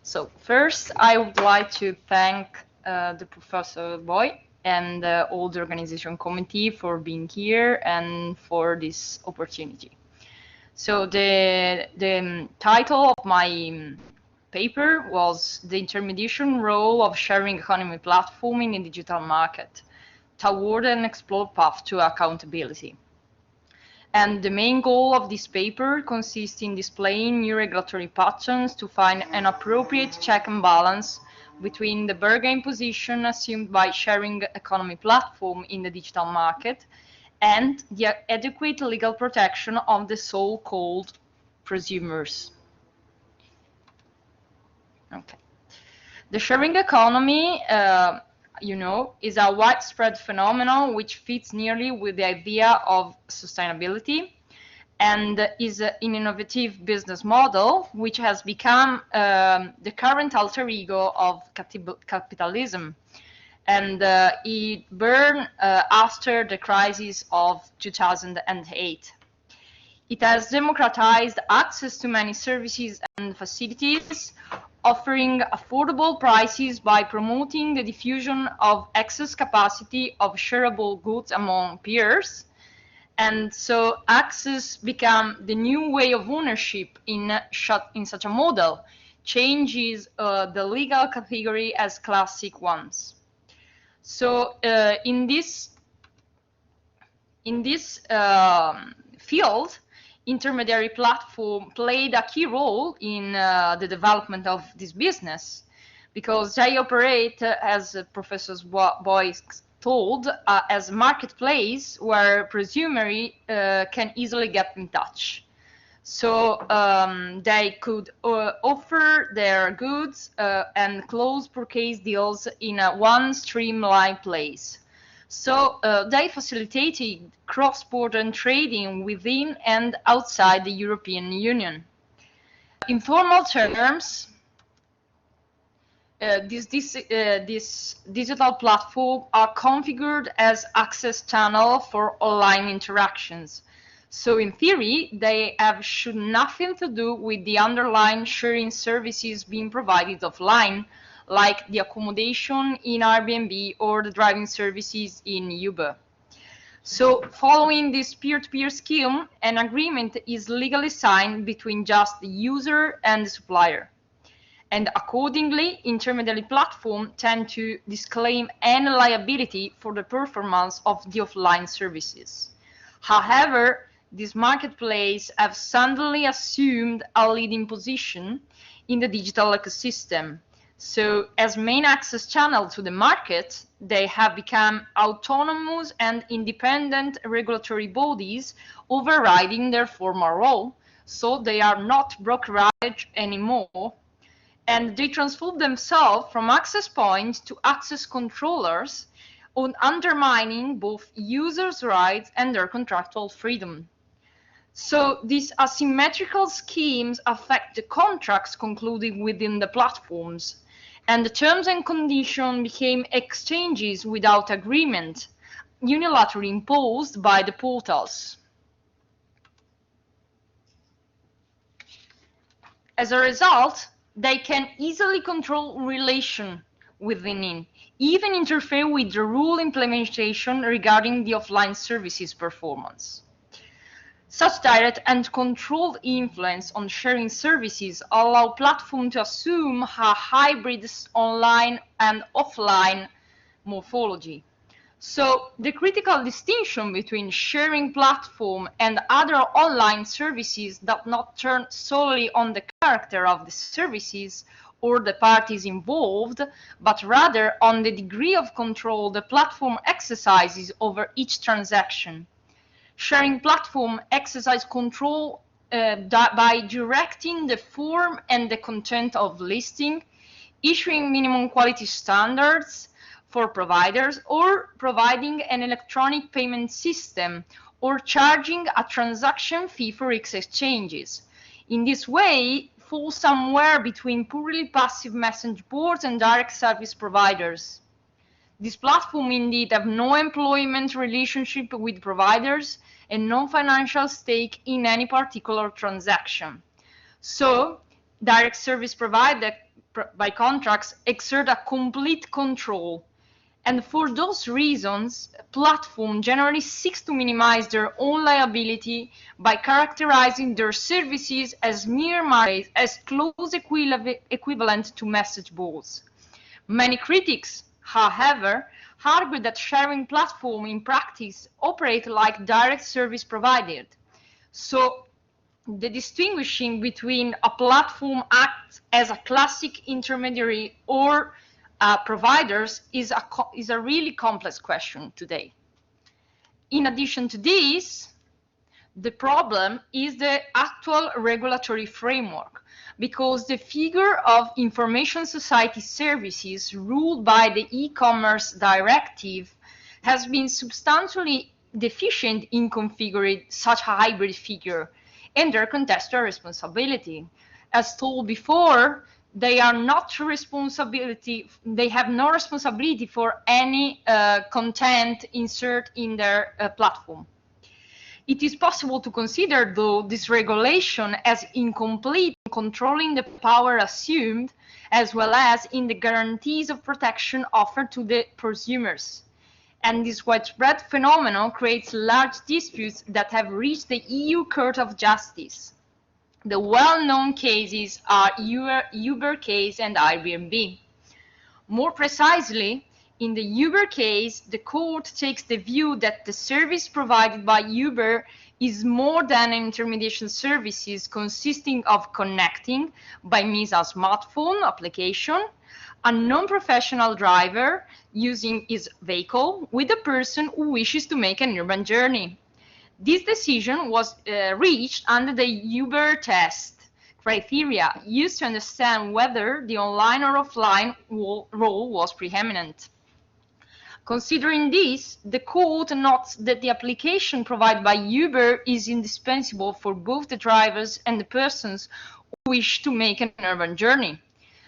So first, I would like to thank the Professor Boy and all the organization committee for being here and for this opportunity. So the title of my paper was The Intermediation Role of Sharing Economy Platform in the Digital Market, Toward an Explored Path to Accountability. And the main goal of this paper consists in displaying new regulatory patterns to find an appropriate check and balance between the bargain position assumed by sharing economy platform in the digital market and the adequate legal protection of the so-called prosumers. Okay. The sharing economy is a widespread phenomenon which fits nearly with the idea of sustainability and is an innovative business model which has become the current alter ego of capitalism. And it burned after the crisis of 2008. It has democratized access to many services and facilities, offering affordable prices by promoting the diffusion of excess capacity of shareable goods among peers. And so access became the new way of ownership in such a model, changes the legal category as classic ones. So in this field, intermediary platform played a key role in the development of this business, because they operate, as Professor Boyce told, as a marketplace where prosumers can easily get in touch. So they could offer their goods and close purchase deals in one streamlined place. So they facilitated cross-border trading within and outside the European Union. In formal terms, this digital platform are configured as access channel for online interactions. So in theory, they should nothing to do with the underlying sharing services being provided offline, like the accommodation in Airbnb or the driving services in Uber. So following this peer-to-peer scheme, an agreement is legally signed between just the user and the supplier. And accordingly, intermediary platforms tend to disclaim any liability for the performance of the offline services. However, this marketplace have suddenly assumed a leading position in the digital ecosystem. So as main access channel to the market, they have become autonomous and independent regulatory bodies overriding their former role. So they are not brokerage anymore, and they transform themselves from access points to access controllers, on undermining both users' rights and their contractual freedom. So these asymmetrical schemes affect the contracts concluded within the platforms, and the terms and conditions became exchanges without agreement, unilaterally imposed by the portals. As a result, they can easily control relation within it, even interfere with the rule implementation regarding the offline services performance. Such direct and controlled influence on sharing services allow platforms to assume a hybrid online and offline morphology. So the critical distinction between sharing platform and other online services does not turn solely on the character of the services or the parties involved, but rather on the degree of control the platform exercises over each transaction. Sharing platform exercise control by directing the form and the content of listing, issuing minimum quality standards for providers, or providing an electronic payment system, or charging a transaction fee for exchanges. In this way, fall somewhere between purely passive message boards and direct service providers. These platforms indeed have no employment relationship with providers and no financial stake in any particular transaction. So direct service provider, by contracts, exert a complete control. And for those reasons, platform generally seeks to minimize their own liability by characterizing their services as mere marketplace, as close equivalent to message boards. Many critics, however, argue that sharing platforms in practice operate like direct service providers. So the distinguishing between a platform acts as a classic intermediary or providers is a really complex question today. In addition to this, the problem is the actual regulatory framework, because the figure of information society services ruled by the e-commerce directive has been substantially deficient in configuring such a hybrid figure and their contextual responsibility. As told before, they have no responsibility for any content insert in their platform. It is possible to consider, though, this regulation as incomplete in controlling the power assumed, as well as in the guarantees of protection offered to the prosumers. And this widespread phenomenon creates large disputes that have reached the EU Court of Justice. The well-known cases are Uber case and Airbnb. More precisely, in the Uber case, the court takes the view that the service provided by Uber is more than intermediation services consisting of connecting, by means of smartphone application, a non-professional driver using his vehicle with a person who wishes to make an urban journey. This decision was reached under the Uber test criteria used to understand whether the online or offline role was preeminent. Considering this, the court notes that the application provided by Uber is indispensable for both the drivers and the persons who wish to make an urban journey.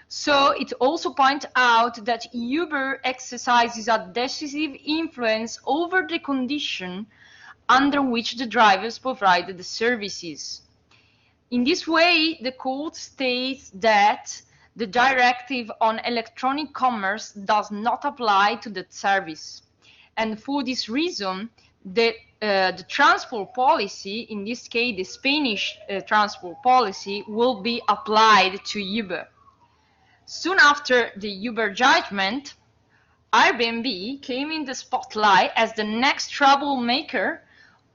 So it also points out that Uber exercises a decisive influence over the condition under which the drivers provide the services. In this way, the court states that the directive on electronic commerce does not apply to that service. And for this reason, the transport policy, in this case the Spanish transport policy, will be applied to Uber. Soon after the Uber judgment, Airbnb came in the spotlight as the next troublemaker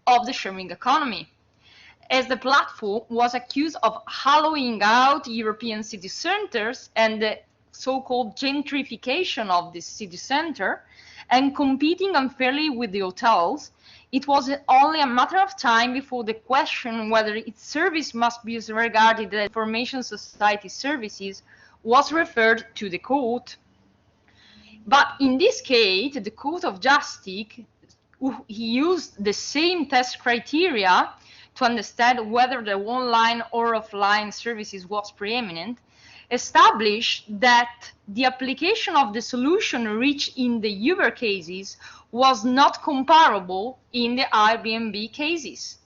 of the sharing economy, as the platform was accused of hollowing out European city centers and the so-called gentrification of this city center and competing unfairly with the hotels. It was only a matter of time before the question whether its service must be regarded as information society services was referred to the court. But in this case, the Court of Justice, he used the same test criteria to understand whether the online or offline services was preeminent, established that the application of the solution reached in the Uber cases was not comparable in the Airbnb cases.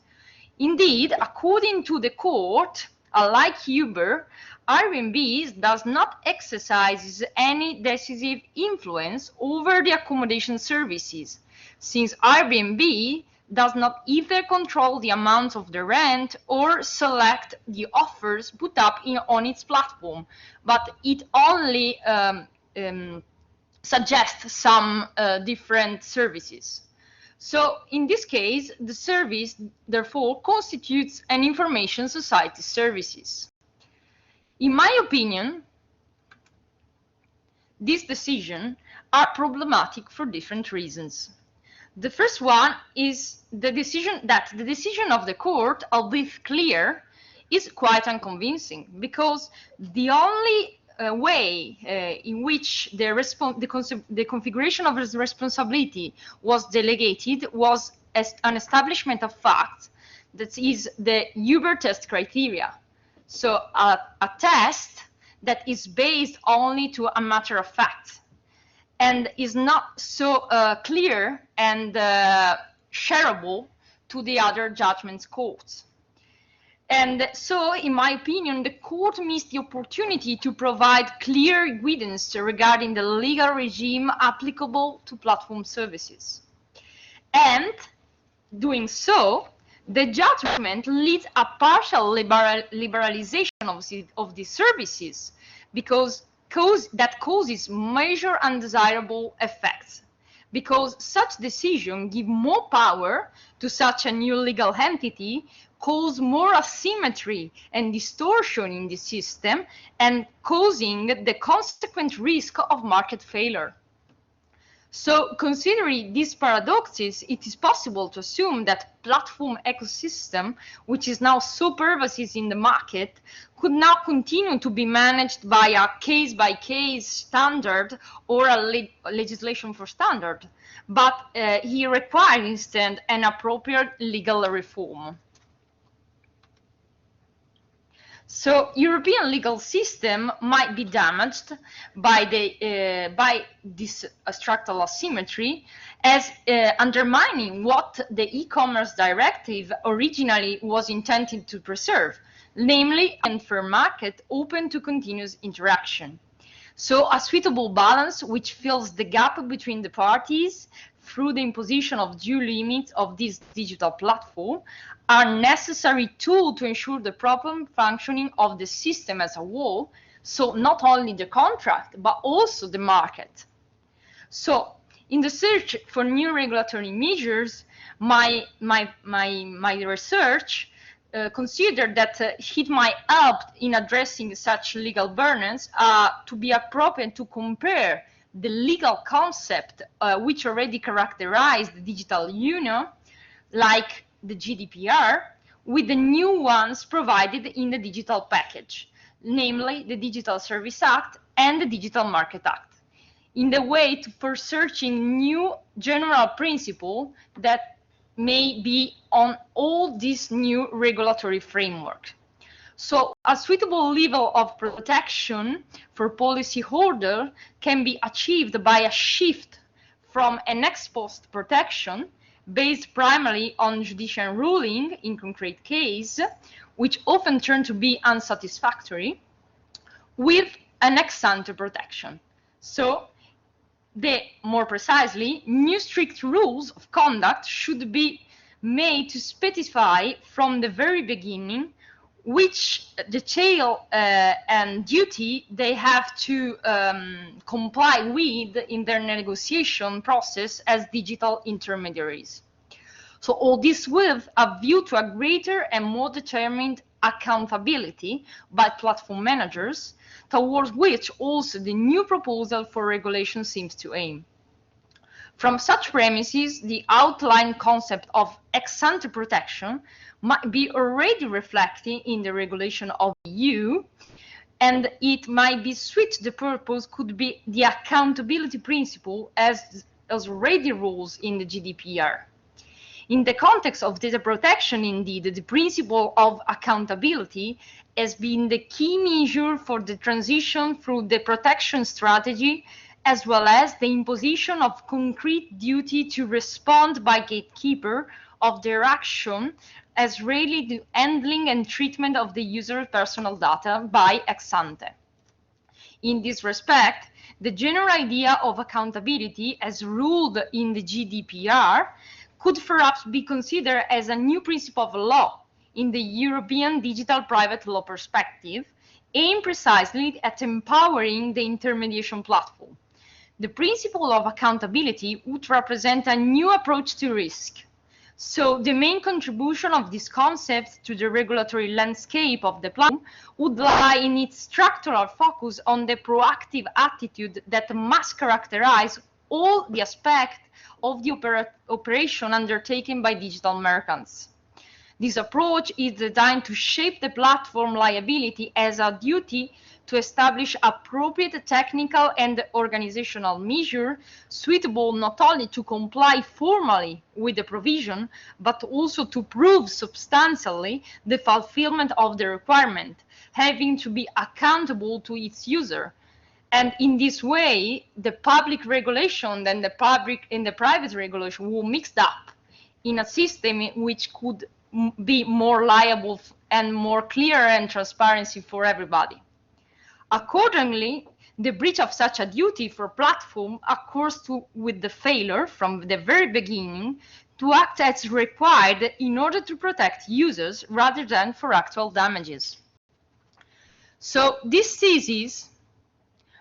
Indeed, according to the court, unlike Uber, Airbnb does not exercise any decisive influence over the accommodation services, since Airbnb does not either control the amount of the rent or select the offers put up on its platform, but it only suggests some different services. So in this case, the service therefore constitutes an information society services. In my opinion, these decisions are problematic for different reasons. The first one is the decision of the court, albeit clear, is quite unconvincing, because the only way in which the configuration of responsibility was delegated was as an establishment of facts, that is the Uber test criteria. So a test that is based only to a matter of fact and is not so clear and shareable to the other judgments courts. And so, in my opinion, the court missed the opportunity to provide clear guidance regarding the legal regime applicable to platform services. And doing so, the judgment leads a partial liberalization of these services because that causes major undesirable effects. Because such decisions give more power to such a new legal entity, cause more asymmetry and distortion in the system, and causing the consequent risk of market failure. So, considering these paradoxes, it is possible to assume that platform ecosystem, which is now so pervasive in the market, could now continue to be managed by a case-by-case standard or a legislation for standard, but he requires instead an appropriate legal reform. So European legal system might be damaged by this structural asymmetry as undermining what the e-commerce directive originally was intended to preserve, namely a fair market open to continuous interaction. So a suitable balance which fills the gap between the parties through the imposition of due limits of this digital platform are necessary tools to ensure the proper functioning of the system as a whole, so not only the contract, but also the market. So in the search for new regulatory measures, my research considered that it might help in addressing such legal burdens to be appropriate to compare the legal concept which already characterized the digital union, like the GDPR, with the new ones provided in the digital package, namely the Digital Service Act and the Digital Market Act, in the way for searching new general principles that may be on all these new regulatory framework. So a suitable level of protection for policyholder can be achieved by a shift from an ex post protection based primarily on judicial ruling in concrete case, which often turn to be unsatisfactory, with an ex ante protection. So more precisely, new strict rules of conduct should be made to specify from the very beginning which detail and duty they have to comply with in their negotiation process as digital intermediaries. So all this with a view to a greater and more determined accountability by platform managers, towards which also the new proposal for regulation seems to aim. From such premises, the outlined concept of ex-ante protection might be already reflected in the regulation of the EU, and it might be switched. The purpose could be the accountability principle as already rules in the GDPR. In the context of data protection, indeed, the principle of accountability has been the key measure for the transition through the protection strategy, as well as the imposition of concrete duty to respond by gatekeeper of their action, as really the handling and treatment of the user's personal data by ex ante. In this respect, the general idea of accountability as ruled in the GDPR could perhaps be considered as a new principle of law in the European digital private law perspective, aimed precisely at empowering the intermediation platform. The principle of accountability would represent a new approach to risk. So the main contribution of this concept to the regulatory landscape of the platform would lie in its structural focus on the proactive attitude that must characterize all the aspects of the operation undertaken by digital merchants. This approach is designed to shape the platform liability as a duty to establish appropriate technical and organizational measures suitable not only to comply formally with the provision, but also to prove substantially the fulfillment of the requirement, having to be accountable to its user. And in this way, the public regulation and the private regulation will mix up in a system which could be more liable and more clear and transparency for everybody. Accordingly, the breach of such a duty for platform occurs with the failure from the very beginning to act as required in order to protect users rather than for actual damages. So this thesis,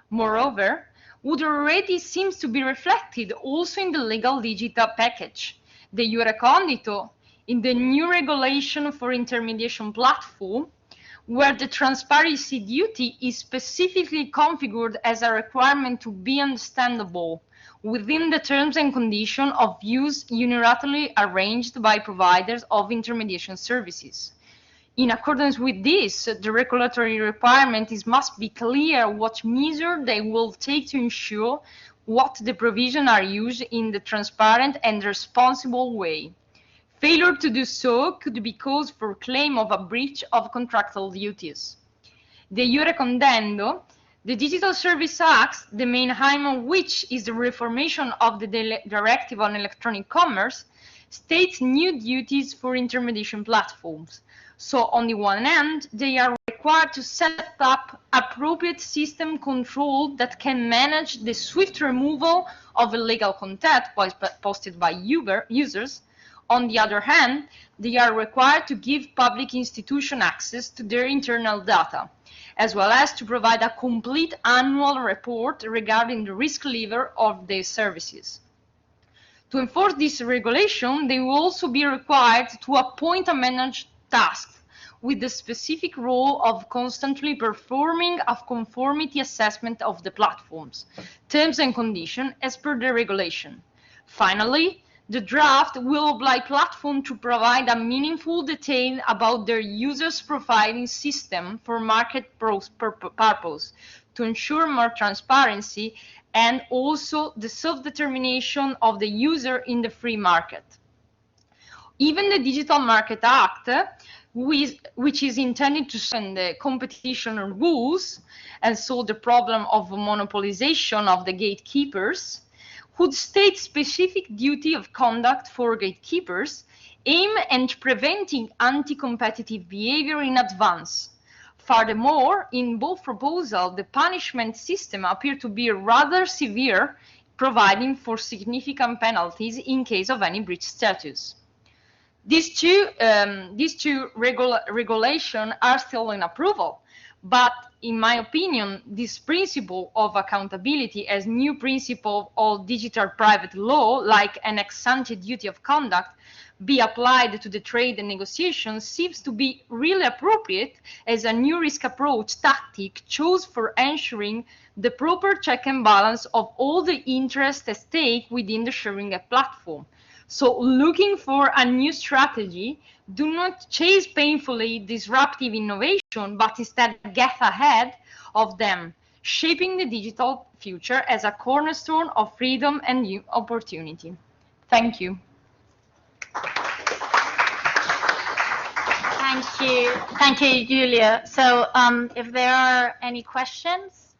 moreover, would already seems to be reflected also in the legal digital package, the Iure Condito, in the new regulation for intermediation platform, where the transparency duty is specifically configured as a requirement to be understandable within the terms and conditions of use unilaterally arranged by providers of intermediation services. In accordance with this, the regulatory requirement must be clear what measures they will take to ensure what the provisions are used in the transparent and responsible way. Failure to do so could be cause for claim of a breach of contractual duties. The Iure Condendo, the Digital Service Act, the main aim of which is the reformation of the Directive on Electronic Commerce, states new duties for intermediation platforms. So on the one hand, they are required to set up appropriate system control that can manage the swift removal of illegal content posted by users. On the other hand, they are required to give public institutions access to their internal data, as well as to provide a complete annual report regarding the risk level of their services. To enforce this regulation, they will also be required to appoint a managed task with the specific role of constantly performing a conformity assessment of the platforms, terms and conditions as per the regulation. Finally, the draft will oblige platforms to provide a meaningful detail about their users' profiling system for market purpose to ensure more transparency and also the self-determination of the user in the free market. Even the Digital Market Act, which is intended to send the competition rules and solve the problem of monopolization of the gatekeepers, would state specific duty of conduct for gatekeepers, aimed at preventing anti-competitive behavior in advance. Furthermore, in both proposals, the punishment system appeared to be rather severe, providing for significant penalties in case of any breach status. These two regulations are still in approval, but in my opinion, this principle of accountability as new principle of digital private law, like an ex-ante duty of conduct, be applied to the trade and negotiations seems to be really appropriate as a new risk approach tactic chosen for ensuring the proper check and balance of all the interests at stake within the sharing platform. So looking for a new strategy, do not chase painfully disruptive innovation, but instead get ahead of them, shaping the digital future as a cornerstone of freedom and new opportunity. Thank you. Thank you, Giulia. So if there are any questions,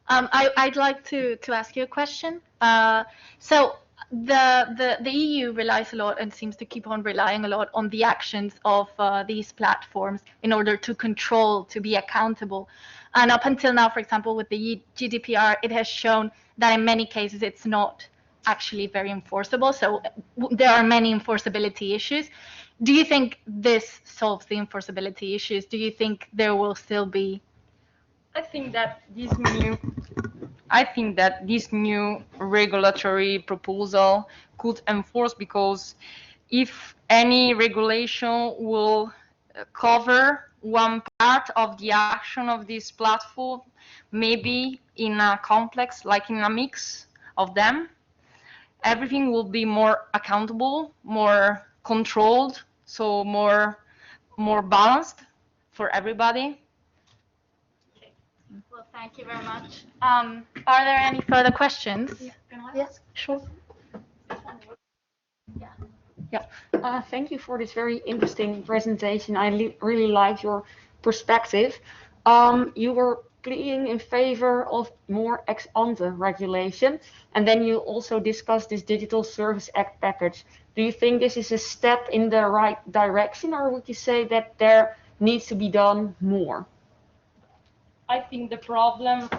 I'd like to ask you a question. So the EU relies a lot and seems to keep on relying a lot on the actions of these platforms in order to control, to be accountable. And up until now, for example, with the GDPR, it has shown that in many cases it's not actually very enforceable. So there are many enforceability issues. Do you think this solves the enforceability issues? Do you think there will still be? I think that this new regulatory proposal could enforce, because if any regulation will cover one part of the action of this platform, maybe in a complex, like in a mix of them, everything will be more accountable, more controlled, so more balanced for everybody. Well, thank you very much. Are there any further questions? Yes, sure. Yeah. Thank you for this very interesting presentation. I really liked your perspective. You were being in favor of more ex ante regulation. And then you also discussed this Digital Service Act package. Do you think this is a step in the right direction, or would you say that there needs to be done more? I think the problem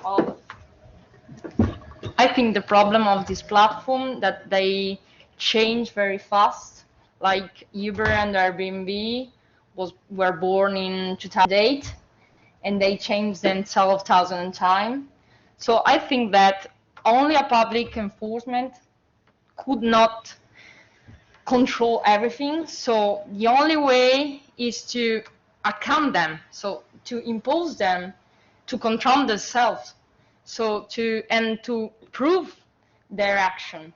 of this platform that they change very fast. Like Uber and Airbnb were born in 2008, and they changed themselves 1,000 times. So I think that only a public enforcement could not control everything. So the only way is to account them, so to impose them, to control themselves, so to prove their action.